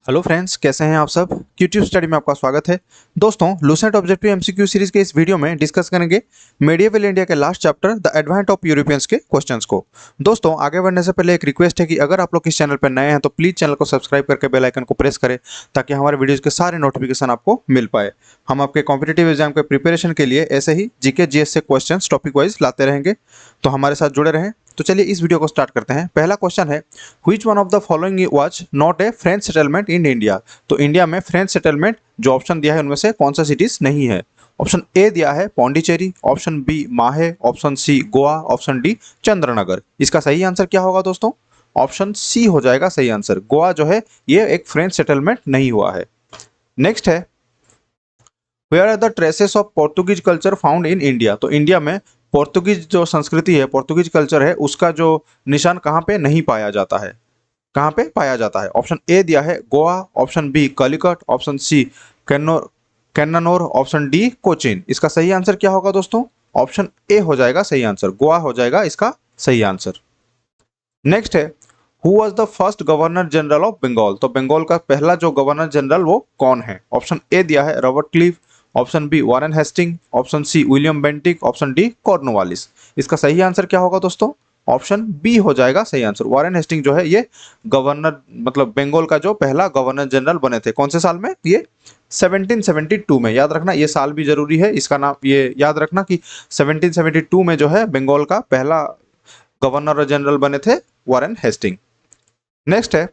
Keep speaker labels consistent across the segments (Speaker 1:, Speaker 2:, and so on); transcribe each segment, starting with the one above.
Speaker 1: Hello friends, कैसे हैं आप सब। क्यूट्यूब स्टडी में आपका स्वागत है। दोस्तों, लूसेंट ऑब्जेक्टिव एमसीक्यू सीरीज के इस वीडियो में डिस्कस करेंगे मेडिएवल इंडिया के last chapter the advent of Europeans के क्वेश्चंस को। दोस्तों, आगे बढ़ने से पहले एक रिक्वेस्ट है कि अगर आप लोग इस चैनल पर नए हैं तो प्लीज़ चैनल को सब्सक्राइब करके बेल आइकन को प्रेस करें ताकि हमारे वीडियोज़ के सारे नोटिफिकेशन आपको मिल पाए। हम आपके कॉम्पिटेटिव एग्जाम के प्रिपरेशन के लिए ऐसे ही जीके जीएस से क्वेश्चन टॉपिक वाइज लाते रहेंगे, तो हमारे साथ जुड़े रहें। तो चलिए इस वीडियो को स्टार्ट करते हैं। पहला क्वेश्चन है, which one of the following was not a French settlement in India. तो इंडिया में फ्रेंच सेटलमेंट जो ऑप्शन दिया है उनमें से कौन सा सिटीज नहीं है। ऑप्शन ए दिया है Pondicherry, option B Mahe, option C Goa, option D Chandernagore. इसका सही आंसर क्या होगा दोस्तों? ऑप्शन सी हो जाएगा सही आंसर। गोवा जो है ये एक फ्रेंच सेटलमेंट नहीं हुआ है। नेक्स्ट है, where are the traces of Portuguese culture found in India. तो इंडिया में पोर्तुगीज जो संस्कृति है, पोर्तुगीज कल्चर है, उसका जो निशान कहाँ पे नहीं पाया जाता है, कहाँ पे पाया जाता है। ऑप्शन ए दिया है Goa, option B Calicut, option C Cannanore Cannanore, option D Cochin. इसका सही आंसर क्या होगा दोस्तों? ऑप्शन ए हो जाएगा सही आंसर, गोवा हो जाएगा इसका सही आंसर। नेक्स्ट है, who was the first governor general of Bengal. तो बंगाल का पहला जो गवर्नर जनरल वो कौन है। ऑप्शन ए दिया है Robert Clive, option B Warren Hasting, option C William Bentinck, option D Cornwallis. इसका सही आंसर क्या होगा दोस्तों? ऑप्शन बी हो जाएगा सही आंसर। वारेन हेस्टिंग जो है ये गवर्नर मतलब बंगाल का जो पहला गवर्नर जनरल बने थे, कौन से साल में? ये 1772 में। याद रखना ये साल भी जरूरी है, इसका नाम ये याद रखना कि 1772 में जो है बंगाल का पहला गवर्नर जनरल बने थे वारेन हेस्टिंग। नेक्स्ट है,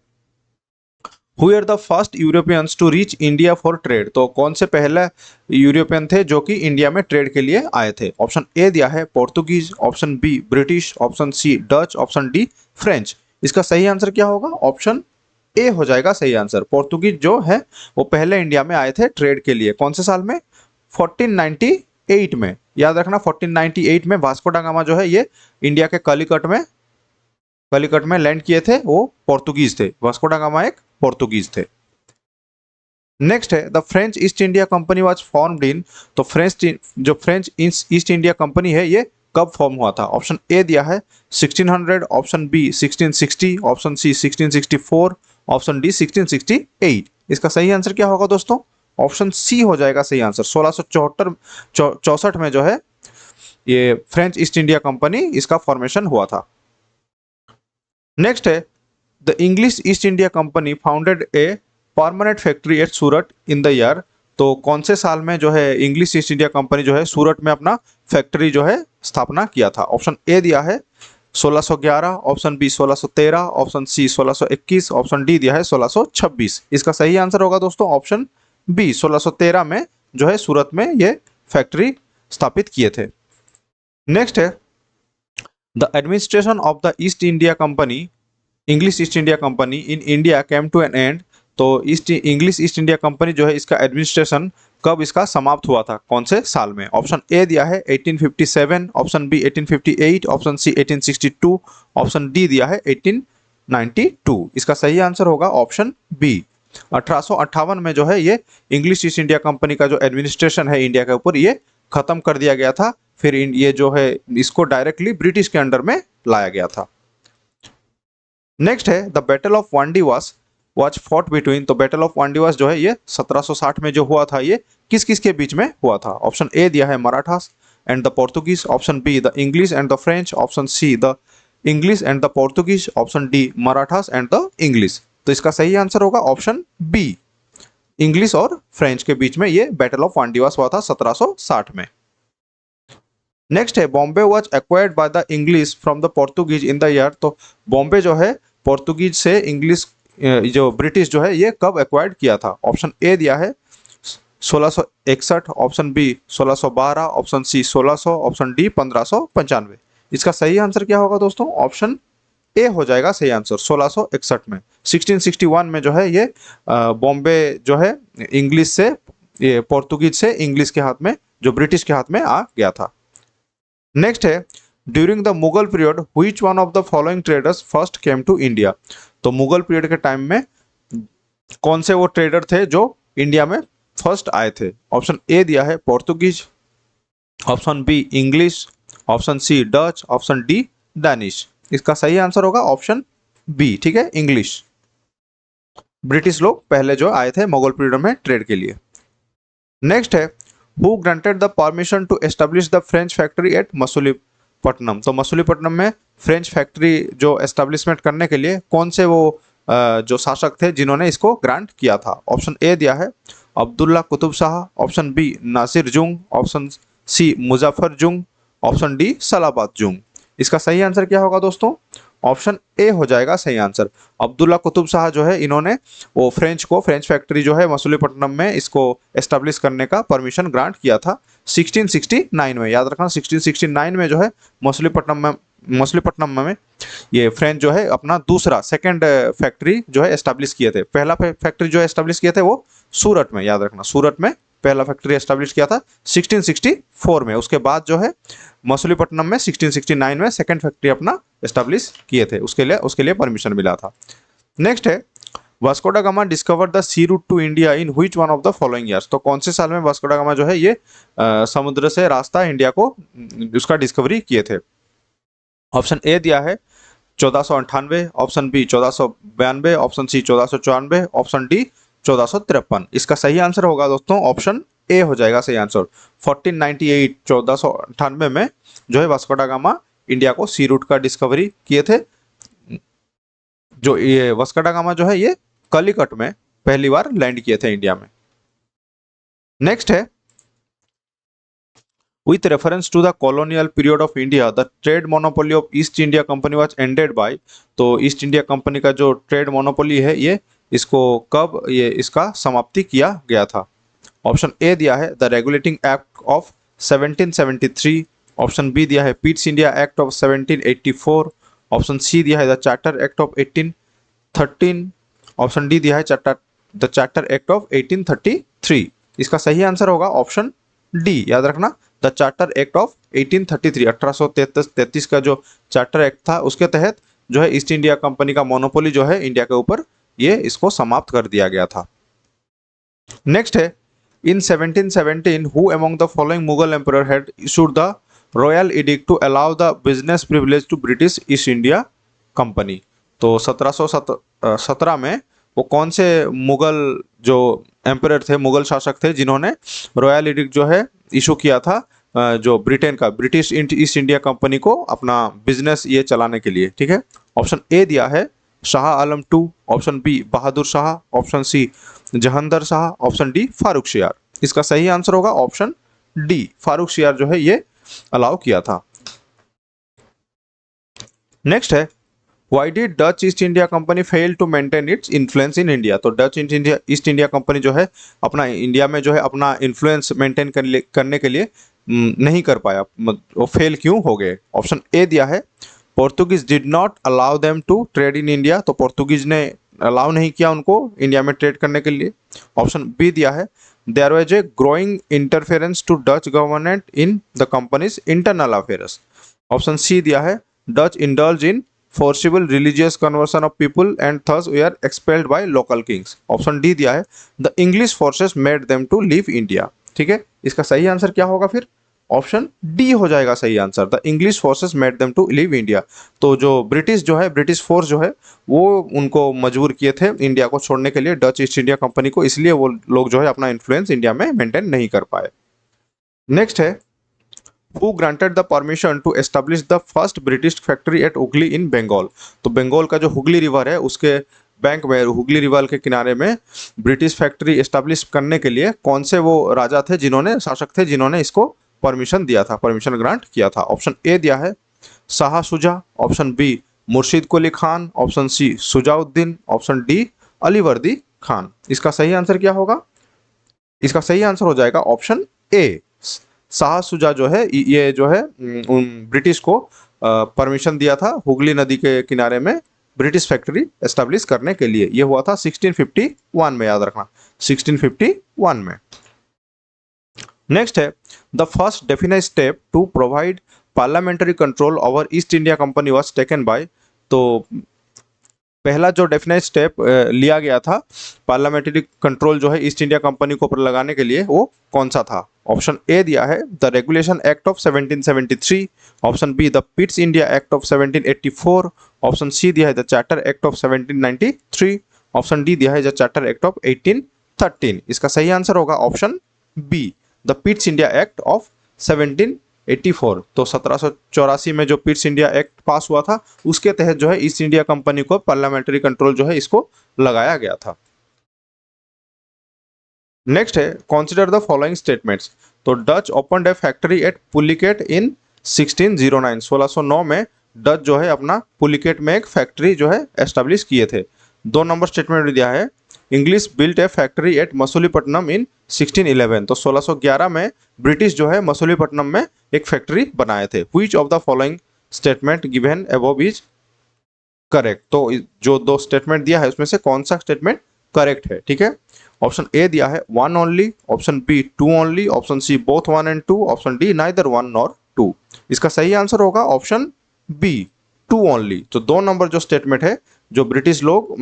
Speaker 1: who are the first Europeans to reach India for trade. तो कौन से पहले यूरोपियन थे जो कि इंडिया में ट्रेड के लिए आए थे। ऑप्शन ए दिया है Portuguese, option B British, option C Dutch, option D French. इसका सही आंसर क्या होगा? ऑप्शन ए हो जाएगा सही आंसर। पोर्तुगीज जो है वो पहले इंडिया में आए थे ट्रेड के लिए, कौन से साल में? 1498 में। याद रखना 1498 में वास्को दा गामा जो है ये इंडिया के कलिकट में लैंड किए थे, वो पोर्तुगीज थे। वास्को दा गामा एक पोर्तुगीज थे। नेक्स्ट है, the French east India Company was formed in. तो फ्रेंच ईस्ट इंडिया कंपनी है ये कब फॉर्म हुआ था। ऑप्शन ए दिया है 1600, option B 1660, option C 1664, option D 1668। इसका सही आंसर क्या होगा दोस्तों? ऑप्शन सी हो जाएगा सही आंसर। 1664 में जो है ये फ्रेंच ईस्ट इंडिया कंपनी इसका फॉर्मेशन हुआ था। नेक्स्ट है, the English East India company founded a permanent factory eight Surat in the year. तो कौन से साल में जो है इंग्लिश ईस्ट इंडिया कंपनी जो है सूरत में अपना फैक्ट्री जो है स्थापना किया था। ऑप्शन ए दिया है 1611, option B 1613, option C 1621, option D दिया है 1626। इसका सही आंसर होगा दोस्तों ऑप्शन बी 1613 में जो है सूरत में ये फैक्ट्री स्थापित किए थे। नेक्स्ट है, the administration of the East India Company English East India Company in India came to an end. तो इंग्लिश ईस्ट इंडिया कंपनी जो है इसका एडमिनिस्ट्रेशन कब इसका समाप्त हुआ था, कौन से साल में। ऑप्शन ए दिया है 1857, option B 1858, option C 1862, option D दिया है 1892। इसका सही आंसर होगा ऑप्शन बी। 1858 में जो है ये इंग्लिश ईस्ट इंडिया कंपनी का जो एडमिनिस्ट्रेशन है इंडिया के ऊपर ये खत्म कर दिया गया था। फिर ये जो है इसको डायरेक्टली ब्रिटिश के अंडर में लाया गया था। नेक्स्ट है, the battle of Wandiwash was fought between. तो बैटल ऑफ वांडीवास जो है ये 1760 में जो हुआ था ये किस किस के बीच में हुआ था। ऑप्शन ए दिया है Marathas and the Portuguese, option B the English and the French, option see the English and the Portuguese, option D Marathas and the English. तो इसका सही आंसर होगा ऑप्शन बी, इंग्लिश और फ्रेंच के बीच में ये बैटल ऑफ वांडीवास हुआ था 1760 में। नेक्स्ट है, Bombay was acquired by the English from the Portuguese in the year. तो बॉम्बे जो है पोर्तुगीज से इंग्लिश जो ब्रिटिश जो है ये कब एक्वायर्ड किया था। ऑप्शन ए दिया है 1661, option B 1612, option C 1600, option D 1595। इसका सही आंसर क्या होगा दोस्तों? ऑप्शन ए हो जाएगा सही आंसर 1661 में। 1661 में जो है ये बॉम्बे जो है इंग्लिश से ये पोर्तुगीज से इंग्लिश के हाथ में जो ब्रिटिश के हाथ में आ गया था। नेक्स्ट है, during the Mughal period which one of the following traders first came to India. तो मुगल पीरियड के टाइम में कौन से वो ट्रेडर थे जो इंडिया में फर्स्ट आए थे। ऑप्शन ए दिया है Portuguese, option B English, option C Dutch, option D Danish. इसका सही आंसर होगा ऑप्शन बी, ठीक है, इंग्लिश। ब्रिटिश लोग पहले जो आए थे मुगल पीरियड में ट्रेड के लिए। नेक्स्ट है who granted the permission to establish the French factory at Masulipatnam. तो मसूलीपट्टनम में फ्रेंच फैक्ट्री जो एस्टेब्लिशमेंट करने के लिए कौन से वो जो शासक थे जिन्होंने इसको ग्रांट किया था। ऑप्शन ए दिया है Abdullah Qutb Shah, option B Nasir Jung, option C Muzaffar Jung, option D Salabat Jung. इसका सही आंसर क्या होगा दोस्तों? ऑप्शन ए हो जाएगा सही आंसर। अब्दुल्ला कुतुब शाह जो है इन्होंने वो फ्रेंच फैक्ट्री जो है मसूलीपट्टनम में इसको एस्टेब्लिश करने का परमिशन ग्रांट किया था 1669 में। याद रखना 1669 में जो है मसूलीपट्टनम में ये फ्रेंच जो है अपना दूसरा सेकंड फैक्ट्री जो है एस्टेब्लिश किए थे। पहला फैक्ट्री जो एस्टेब्लिश किए थे वो सूरत में, याद रखना सूरत में पहला फैक्ट्री एस्टेब्लिश किया था 1664 में। उसके बाद जो है मसूलीपट्टनम में 1669 में सेकंड फैक्ट्री अपना एस्टेब्लिश किए थे, उसके लिए परमिशन मिला था। नेक्स्ट है Vasco da Gama discover the sea route to India in which one of the following years. तो कौन से साल में वास्को दा गामा जो है ये समुद्र से रास्ता इंडिया को उसका डिस्कवरी किए थे। ऑप्शन ए दिया है 1498, option B 1492, option C 1494, option D 1453। इसका सही आंसर होगा दोस्तों ऑप्शन ए हो जाएगा सही आंसर। 1498 1498 में जो है वास्को दा गामा इंडिया को सी रूट का डिस्कवरी किए थे। जो ये वास्को दा गामा जो है ये कलिकट में पहली बार लैंड किए थे इंडिया में। नेक्स्ट है with reference to the colonial period of India, the trade monopoly of East India Company was ended by। तो ईस्ट इंडिया कंपनी का जो ट्रेड मोनोपोली है ये इसको कब ये इसका समाप्ति किया गया था। ऑप्शन ए दिया है the Regulating Act of 1773, option B दिया है Pitt's India Act of 1784, option C दिया है the Charter Act of 1813, option D दिया है द चार्टर एक्ट ऑफ 1833। इसका सही आंसर होगा ऑप्शन डी, याद रखना द चार्टर एक्ट ऑफ 1833। 1833 का जो चार्टर एक्ट था उसके तहत जो है ईस्ट इंडिया कंपनी का मोनोपोली जो है इंडिया के ऊपर ये इसको समाप्त कर दिया गया था। नेक्स्ट है in 1717 who among the following Mughal emperor had issued the royal edict to allow the business privilege to British East India Company. तो 1717 में वो कौन से मुगल जो एम्परर थे, मुगल शासक थे जिन्होंने रॉयल एडिक्ट जो है इशू किया था जो ब्रिटेन का ब्रिटिश ईस्ट इंडिया कंपनी को अपना बिजनेस ये चलाने के लिए। ठीक है, ऑप्शन ए दिया है Shah Alam two, option B Bahadur Shah, option C Jahangir Shah, option D Farrukh Siyar. इसका सही आंसर होगा ऑप्शन डी, फारूक शियार जो है ये अलाउ किया था। नेक्स्ट है Why did Dutch East India Company fail to maintain its influence in India? तो डच ईस्ट इंडिया कंपनी जो है अपना इंडिया में जो है अपना इन्फ्लुएंस मेंटेन करने के लिए नहीं कर पाया, वो फेल क्यों हो गए। ऑप्शन ए दिया है Portuguese did not allow them to trade in India. तो पोर्तुगीज ने अलाउ नहीं किया उनको इंडिया में ट्रेड करने के लिए। ऑप्शन बी दिया है there was a growing interference to Dutch government in the company's internal affairs. Option C दिया है Dutch indulge in forcible religious conversion of people and thus were expelled by local kings। Option D दिया है the English forces made them to leave India। ठीक है, इसका सही answer क्या होगा फिर? ऑप्शन डी हो जाएगा सही answer, the English forces made them to leave India. तो जो ब्रिटिश फोर्स जो है वो उनको मजबूर किए थे इंडिया को छोड़ने के लिए, डच ईस्ट इंडिया कंपनी को, इसलिए वो लोग जो है अपना इन्फ्लुएंस इंडिया में मेंटेन नहीं कर पाए। नेक्स्ट है who granted the permission to establish the first British factory at Hooghly in Bengal। तो बंगाल का जो हुगली रिवर है उसके बैंक में, हुगली रिवर के किनारे में ब्रिटिश फैक्ट्री एस्टेब्लिश करने के लिए कौन से वो राजा थे शासक थे जिन्होंने इसको परमिशन दिया था, परमिशन ग्रांट किया था। ऑप्शन ए दिया है Shah Shuja, option B Murshid Quli Khan, option C Shujauddin, option D Alivardi Khan. इसका सही आंसर क्या होगा? इसका सही आंसर हो जाएगा ऑप्शन ए, शाह शुजा जो है ये जो है ब्रिटिश को परमिशन दिया था हुगली नदी के किनारे में ब्रिटिश फैक्ट्री एस्टेब्लिश करने के लिए। ये हुआ था 1651 में, याद रखना 1651 में। नेक्स्ट है the first definite step to provide parliamentary control over East India Company was taken by. तो पहला जो डेफिनेट स्टेप लिया गया था पार्लियामेंट्री कंट्रोल जो है ईस्ट इंडिया कंपनी को ऊपर लगाने के लिए वो कौन सा था। ऑप्शन ए दिया है the Regulation Act of 1773, option B the Pitt's India Act of 1784, option C दिया है the Charter Act of 1793, option D दिया है द चार्टर एक्ट ऑफ 1813। इसका सही आंसर होगा option B, the Pitt's India Act of 1784। तो 1784 में जो पिट्स इंडिया एक्ट पास हुआ था उसके तहत जो है ईस्ट इंडिया कंपनी को पार्लियामेंट्री कंट्रोल जो है इसको लगाया गया था। नेक्स्ट है कॉन्सिडर द फॉलोइंग स्टेटमेंट्स। तो Dutch opened a factory at Pulicat in 1609। 1609 में डच जो है अपना पुलिकेट में एक फैक्ट्री जो है एस्टेब्लिश किए थे। 2 नंबर स्टेटमेंट दिया है English built a factory at Masulipatnam in 1611। तो 1611 में ब्रिटिश जो है मसूलीपट्टनम में एक फैक्ट्री बनाए थे। Which of the following statement given above is correct. तो जो 2 स्टेटमेंट दिया है उसमें से कौन सा स्टेटमेंट करेक्ट है, ठीक है। ऑप्शन ए दिया है 1 only, option B 2 only, option C both 1 and 2, option D neither 1 nor 2। इसका सही आंसर होगा ऑप्शन बी 2 ओनली। तो 2 नंबर जो स्टेटमेंट है जो ब्रिटिश लोग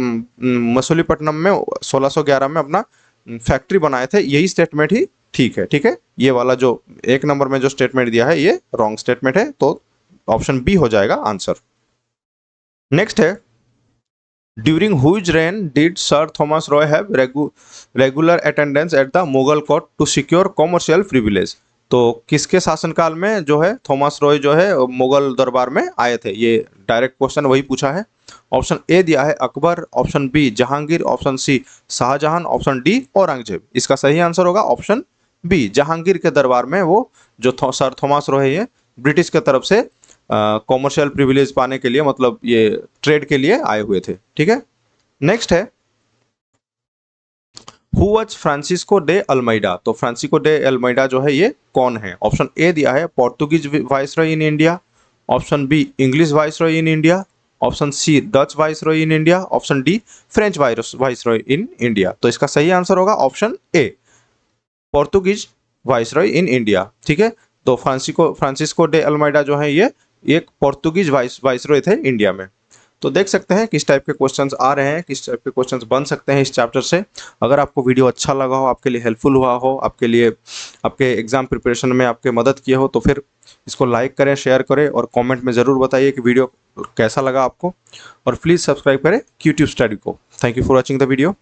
Speaker 1: मसूलीपट्टनम में 1611 में अपना फैक्ट्री बनाए थे यही स्टेटमेंट ही ठीक है, ठीक है। ये वाला जो 1 नंबर में जो स्टेटमेंट दिया है ये रॉन्ग स्टेटमेंट है, तो ऑप्शन बी हो जाएगा आंसर। नेक्स्ट है during whose reign did Sir Thomas Roe have regular attendance at the Mughal court to secure commercial privilege. तो किसके शासनकाल में जो है थॉमस रॉय जो है मुगल दरबार में आए थे, ये डायरेक्ट क्वेश्चन वही पूछा है। ऑप्शन ए दिया है Akbar, option B Jahangir, option C Shahjahan, option D Aurangzeb. इसका सही आंसर होगा ऑप्शन बी, जहांगीर के दरबार में वो जो सर थॉमस रॉय है ब्रिटिश की तरफ से कॉमर्शियल प्रिविलेज पाने के लिए, मतलब ये ट्रेड के लिए आए हुए थे, ठीक है। नेक्स्ट है who was Francisco de Almeida. तो फ्रांसिस्को डे अल्मेडा जो है ये कौन है। ऑप्शन ए दिया है Portuguese viceroy in India, option B English viceroy in India, option C Dutch viceroy in India, option D French viceroy in India. तो इसका सही आंसर होगा option A, Portuguese viceroy in India, ठीक है। तो Francisco de Almeida जो है ये एक पोर्तुगीज वाइसरॉय थे इंडिया में। तो देख सकते हैं किस टाइप के क्वेश्चंस आ रहे हैं, किस टाइप के क्वेश्चंस बन सकते हैं इस चैप्टर से। अगर आपको वीडियो अच्छा लगा हो, आपके लिए हेल्पफुल हुआ हो, आपके लिए आपके एग्जाम प्रिपरेशन में आपके मदद किया हो, तो फिर इसको लाइक करें, शेयर करें और कमेंट में ज़रूर बताइए कि वीडियो कैसा लगा आपको। और प्लीज़ सब्सक्राइब करें क्यूट्यूब स्टडी को। Thank you for watching the video.